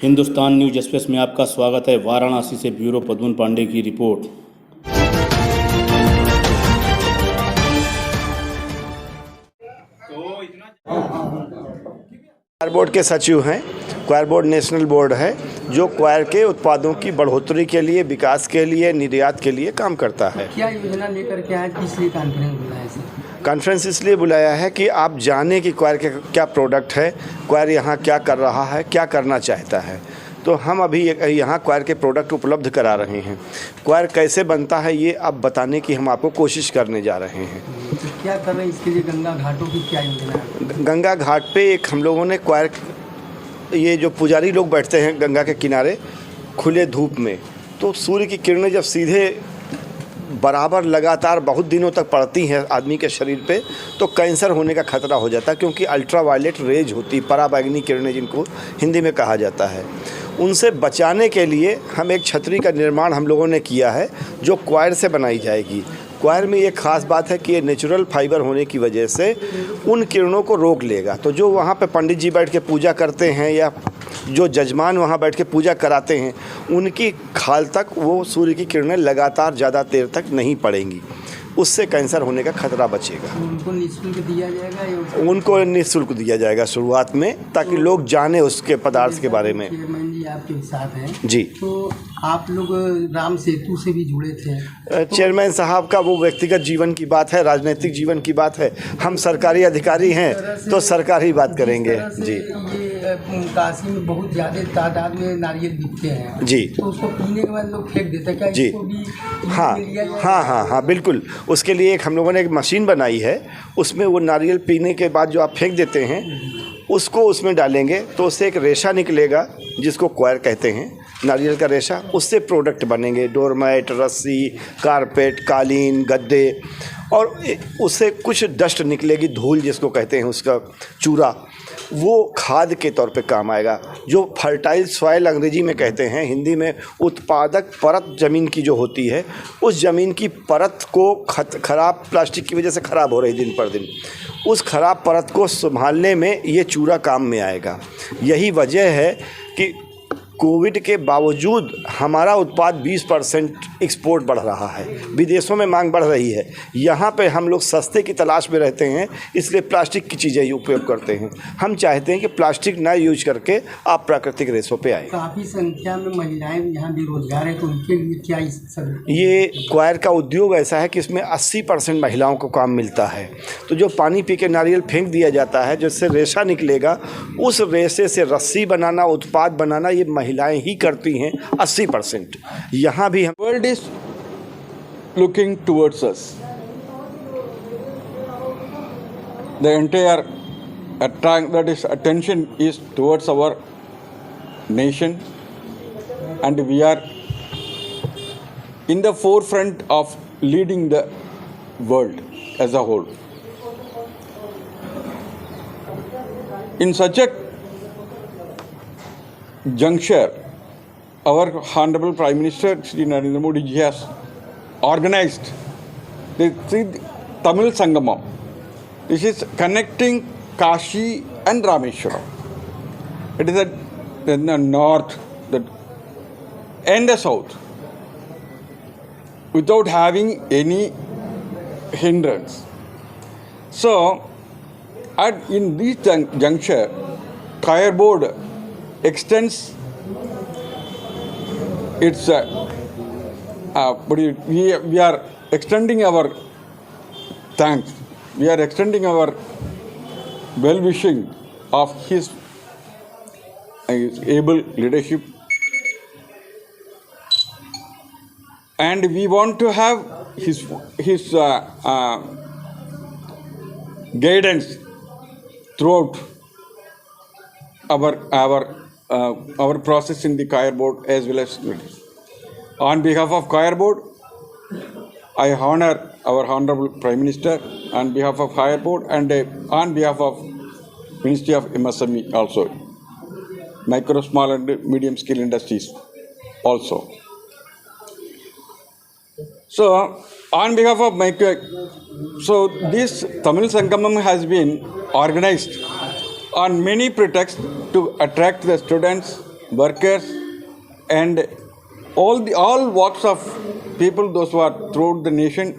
Hindustan news express में आपका स्वागत है। वाराणसी से ब्यूरो पद्मन पांडे की रिपोर्ट। क्वायर बोर्ड के सचिव हैं। क्वायर बोर्ड नेशनल बोर्ड है जो क्वायर के उत्पादों की बढ़ोतरी के लिए, विकास के लिए, निर्यात के लिए काम करता है। क्या योजना लेकर के आज किस लिए कॉन्फ्रेंस बुलाया है? कॉन्फ्रेंस इसलिए बुलाया है कि आप जाने कि क्वायर के क्या प्रोडक्ट है, क्वायर यहाँ क्या कर रहा है, क्या करना चाहता है। तो हम अभी यहाँ क्वायर के प्रोडक्ट उपलब्ध करा रहे हैं। क्वायर कैसे बनता है ये अब बताने की हम आपको कोशिश करने जा रहे हैं। तो क्या कर रहे हैं इसके लिए? गंगा घाटों की क्या योजना है? गंगा घाट पे एक हम लोगों ने क्वायर, ये जो पुजारी लोग बैठते हैं गंगा के किनारे खुले धूप में, तो सूर्य की किरणें जब सीधे बराबर लगातार बहुत दिनों तक पड़ती हैं आदमी के शरीर पे, तो कैंसर होने का खतरा हो जाता है, क्योंकि अल्ट्रावायलेट रेज होती, पराबैंगनी किरणें जिनको हिंदी में कहा जाता है, उनसे बचाने के लिए हम एक छतरी का निर्माण हम लोगों ने किया है जो क्वायर से बनाई जाएगी। क्वायर में ये ख़ास बात है कि ये नेचुरल फाइबर होने की वजह से उन किरणों को रोक लेगा। तो जो वहाँ पे पंडित जी बैठ के पूजा करते हैं या जो जजमान वहाँ बैठ के पूजा कराते हैं, उनकी खाल तक वो सूर्य की किरणें लगातार ज़्यादा देर तक नहीं पड़ेंगी, उससे कैंसर होने का खतरा बचेगा। उनको निःशुल्क दिया जाएगा या उनको निःशुल्क दिया जाएगा शुरुआत में, ताकि लोग जाने उसके पदार्थ के बारे में। चेयरमैन जी आपके साथ हैं जी, तो आप लोग राम सेतु से भी जुड़े थे। चेयरमैन साहब का वो व्यक्तिगत जीवन की बात है, राजनीतिक जीवन की बात है। हम सरकारी अधिकारी हैं तो सरकारी बात करेंगे। जी, ये काशी में बहुत ज़्यादा तादाद में नारियल बिकते हैं जी, तो उसको पीने के बाद लोग फेंक देते हैं, क्या जी, इसको भी हाँ लिया जाएगा? हाँ, बिल्कुल। उसके लिए एक हम लोगों ने एक मशीन बनाई है, उसमें वो नारियल पीने के बाद जो आप फेंक देते हैं उसको उसमें डालेंगे तो उससे एक रेशा निकलेगा जिसको क्वायर कहते हैं, नारियल का रेशा। उससे प्रोडक्ट बनेंगे, डोरमैट, रस्सी, कारपेट, कालीन, गद्दे, और उससे कुछ डस्ट निकलेगी, धूल जिसको कहते हैं, उसका चूरा, वो खाद के तौर पे काम आएगा। जो फर्टाइल सॉइल अंग्रेजी में कहते हैं, हिंदी में उत्पादक परत ज़मीन की जो होती है, उस ज़मीन की परत को ख़राब प्लास्टिक की वजह से ख़राब हो रही दिन पर दिन, उस ख़राब परत को संभालने में ये चूरा काम में आएगा। यही वजह है कि कोविड के बावजूद हमारा उत्पाद 20% एक्सपोर्ट बढ़ रहा है, विदेशों में मांग बढ़ रही है। यहाँ पे हम लोग सस्ते की तलाश में रहते हैं, इसलिए प्लास्टिक की चीज़ें उपयोग करते हैं। हम चाहते हैं कि प्लास्टिक ना यूज करके आप प्राकृतिक रेशों पे आए। काफ़ी संख्या में महिलाएं यहाँ बेरोजगार हैं, तो उनके लिए क्या इस सब? ये क्वायर का उद्योग ऐसा है कि इसमें 80% महिलाओं को काम मिलता है। तो जो पानी पी के नारियल फेंक दिया जाता है, जिससे रेशा निकलेगा, उस रेशे से रस्सी बनाना, उत्पाद बनाना, ये महिलाएं ही करती हैं 80%। यहाँ भी हम World is looking towards us. The entire attention is towards our nation, and we are in the forefront of leading the world as a whole. In such a juncture, our Honorable Prime Minister Shri Narendra Modi ji has organized the Tamil Sangamam. This is connecting Kashi and Rameshwaram. It is in the north and the south, without having any hindrance. So, in this juncture, Kaya Board extends its we are extending our thanks, we are extending our well-wishing of his able leadership, and we want to have his guidance throughout our process in the Kaya Board as well as on behalf of Kaya Board. I honor our Honorable Prime Minister on behalf of Kaya Board and on behalf of Ministry of MSME also, Micro, Small and Medium Scale Industries also. So on behalf of this Tamil Sangamam has been organized on many pretexts to attract the students workers, and all walks of people, those who are throughout the nation,